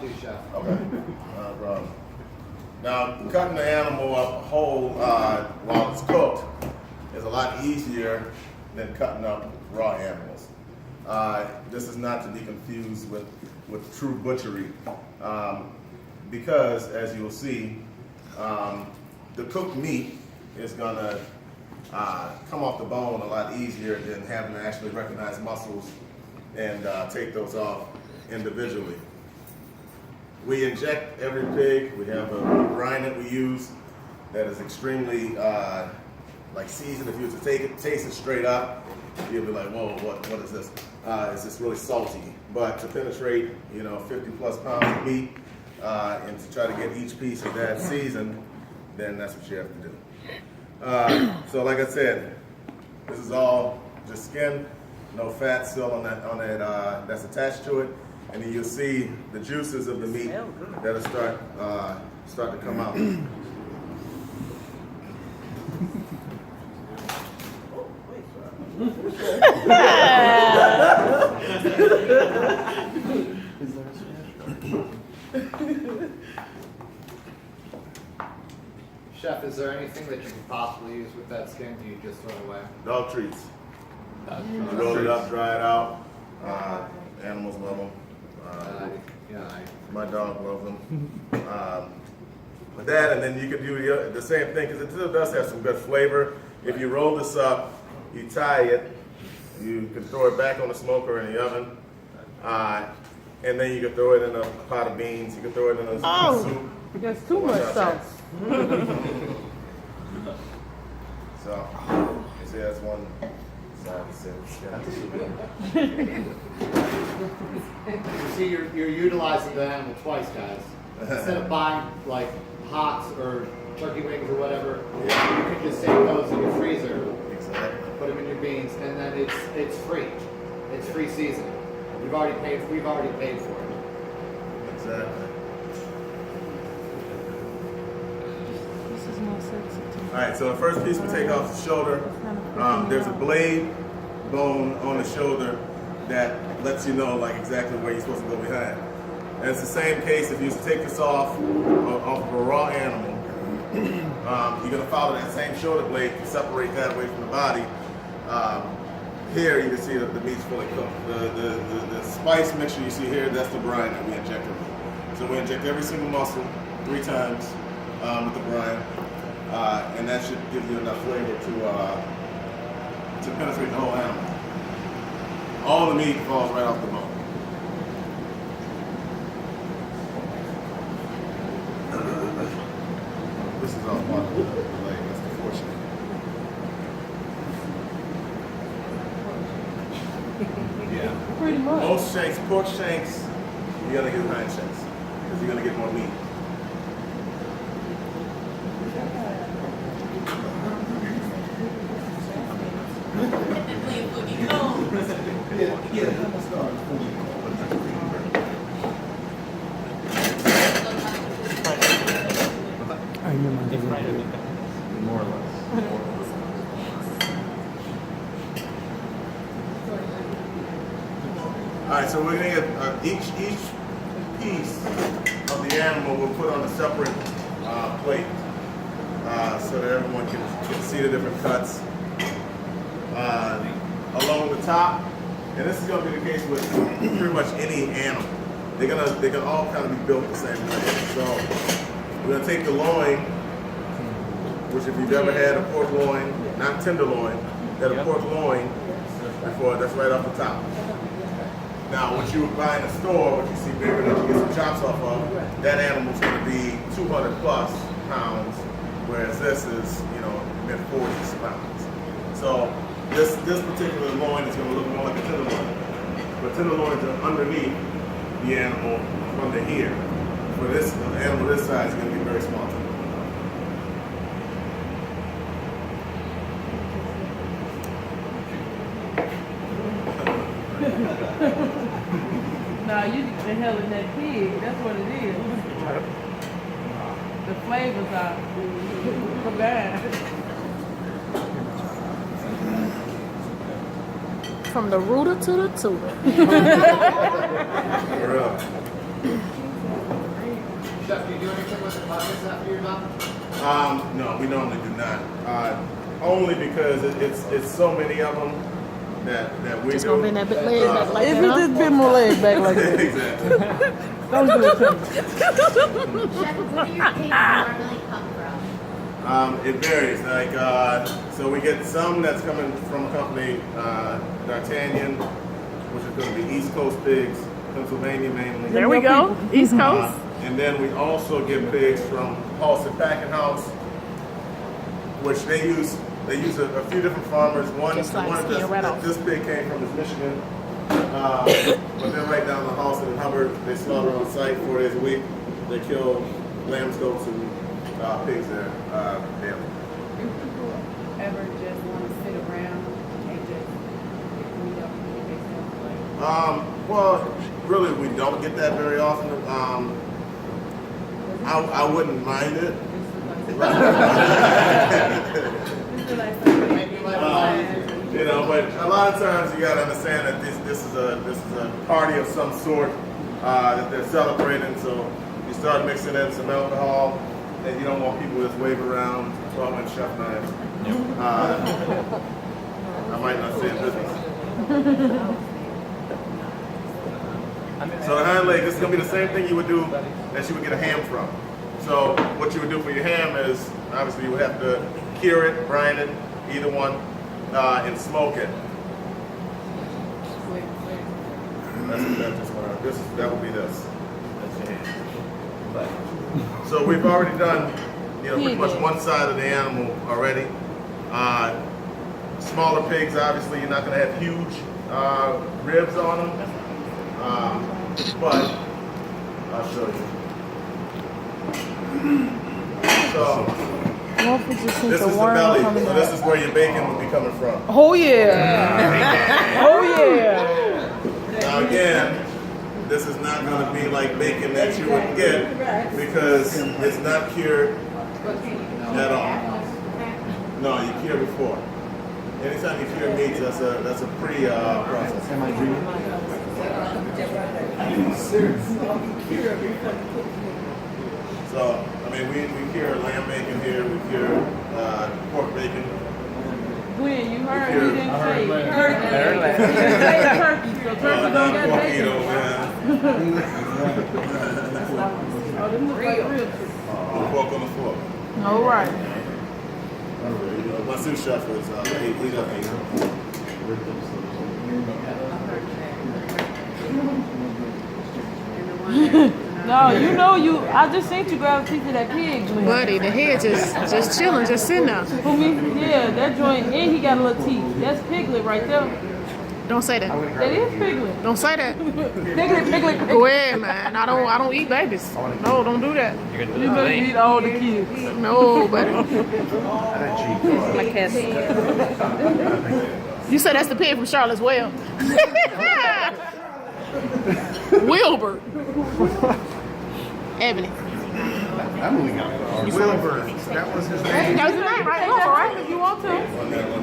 too, Chef. Okay. No problem. Now, cutting the animal up whole while it's cooked is a lot easier than cutting up raw animals. This is not to be confused with true butchery, because as you will see, the cooked meat is gonna come off the bone a lot easier than having to actually recognize muscles and take those off individually. We inject every pig. We have a brine that we use that is extremely like seasoned. If you were to take it, taste it straight up, you'll be like, whoa, what is this? It's just really salty. But to penetrate, 50 plus pounds of meat, and to try to get each piece of that seasoned, then that's what you have to do. So like I said, this is all just skin, no fat still on that that's attached to it. And then you'll see the juices of the meat that'll start to come out. Chef, is there anything that you could possibly use with that skin? Do you just throw it away? Dog treats. You Roll it up, dry it out. Animals love them. My dog loves them. With that, and then you can do the same thing, because it still does have some good flavor. If you roll this up, you tie it, you can throw it back on the smoker in the oven, and then you can throw it in a pot of beans, you can throw it in a soup. There's too much sauce. So, you see that's one side of the You see, you're utilizing the animal twice, guys. Instead of buying like hots or turkey wings or whatever, you can just save those in your freezer. Exactly. Put them in your beans, and then it's free. It's free seasoning. We've already paid for it. Exactly. This is more sensitive. All right, so the first piece we take off the shoulder. There's a blade bone on the shoulder that lets you know like exactly where you're supposed to go behind. And it's the same case if you used to take this off of a raw animal. You're gonna follow that same shoulder blade to separate that away from the body. Here you can see that the meat's fully cooked. The spice mixture you see here, that's the brine that we inject in. So we inject every single muscle 3 times with the brine, and that should give you enough flavor to penetrate the whole animal. All the meat falls right off the bone. This is all part of the leg, that's the fortune. Yeah. Pretty much. Most shanks, pork shanks, you're gonna get hind shanks because you're gonna get more meat. More or less. All right, so we're gonna get each piece of the animal we'll put on a separate plate so that everyone can see the different cuts along the top. And this is gonna be the case with pretty much any animal. They're gonna all kind of be built the same way. So we're gonna take the loin, which if you've ever had a pork loin, not tenderloin, had a pork loin before, that's right off the top. Now, what you would buy in the store, what you see bigger enough to get some chops off of, that animal's going to be 200 plus pounds, whereas this is, mid 40s pounds. So this particular loin is going to look more like a tenderloin. But tenderloins are underneath the animal under here. For this animal this size, it's going to be very small. Nah, you the hell in that pig. That's what it is. The flavors are combined. From the rooter to the tutor. For real. do anything with the carcass after you're done? No, we normally do not. Only because it's so many of them that we Just do. gonna bend that bit leg back like If that. you Huh? just bend my leg back like that. Exactly. Don't do it to me. Chef, where do your pigs normally come from? It varies. Like, so we get some that's coming from a company, D'Artagnan, which is going to be East Coast pigs, Pennsylvania mainly. There we go. East Coast. And then we also get pigs from Halsted Packing House, which they use a few different farmers. One Just like one skin right off. this pig came from is Michigan. But then right down the Halsted and Hubbard, they slaughter on site 4 days a week. They kill lambs, goats, and pigs there daily. Do people ever just want to sit around and just pick meat up and eat themselves? Well, really, we don't get that very often. I wouldn't mind it. You know, but a lot of times you gotta understand that this is a party of some sort that they're celebrating. So you start mixing in some alcohol, and you don't want people just wave around 12-inch chef knives. I might not say in business. So the hind leg, this is gonna be the same thing you would do that you would get a ham from. So what you would do for your ham is, obviously you would have to cure it, brine it, either one, and smoke it. That would be this. So we've already done, pretty much one side of the animal already. Smaller pigs, obviously, you're not going to have huge ribs on them, but I'll show you. So this is the belly. So this is where your bacon would be coming from. Oh yeah. Oh yeah. Now again, this is not going to be like bacon that you would get because it's not cured at all. No, you cure before. Anytime you cure meats, that's a pre-process. Am I dreaming? So, I mean, we cure lamb bacon here, we cure pork bacon. Gwen, you heard Here. he didn't say turkey. Heard He didn't say turkey, so turkey don't got bacon. Pork man. Oh, them look like real chicken. Pork on the floor. All right. My sous chef is he doesn't eat. No, I just seen you grab a piece of that pig, Gwen. Buddy, the head just chilling, just sitting there. For me, yeah, that joint, and he got a little teeth. That's piglet right there. Don't say that. That is piglet. Don't say that. Piglet. Go ahead, man. I don't eat babies. No, don't do that. You're gonna do You the better thing. eat all the kids. No, buddy. My cat. You said that's the pig from Charlotte's Well. Wilbur. Ebony. Wilbur. That was his name. That was his name, right? Wilbur, right? If you want to. One minute.